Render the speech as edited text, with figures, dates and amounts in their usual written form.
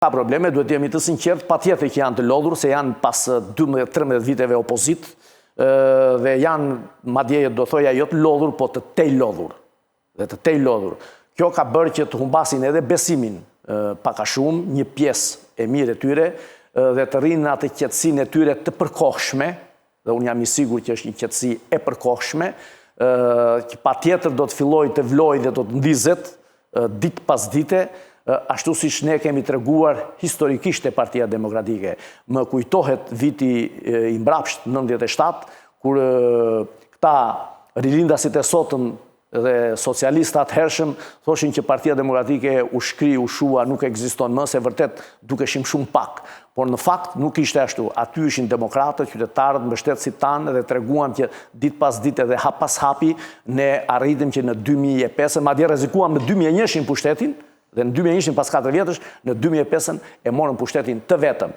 Ka probleme, duhet jemi të sinqert, patjetër që janë të lodhur, se janë pas 12-13 viteve opozit, dhe janë, madje do thoja, jo të lodhur, po të tej lodhur. Dhe të tej lodhur. Kjo ka bërë që të humbasin edhe besimin paka shumë, një pjesë e mirë e tyre, dhe të rinë në atë qetësinë e tyre të përkohshme, dhe unë jam i sigur që është një qetësi e përkohshme, që patjetër do të filloj të vloj dhe do të ndizet ditë pas dite, ashtu si ne kemi treguar historikisht e Partia Demokratike. Më kujtohet viti i mbrapsht 97, kur këta rilindasit e sotëm dhe socialistat hershëm thoshin që Partia Demokratike u shkri, u shua, nuk ekziston më, se vërtet dukeshim shumë pak. Por në fakt nuk ishte ashtu. Aty ishin demokratët, qytetarët, mbështetësit tanë dhe treguam që ditë pas dite dhe hap pas hapi ne arritim që në 2005, madje rrezikuam në 2001 pushtetin, dhe në 2001 pas 4 vjetësh, në 2005 e morën pushtetin të vetëm.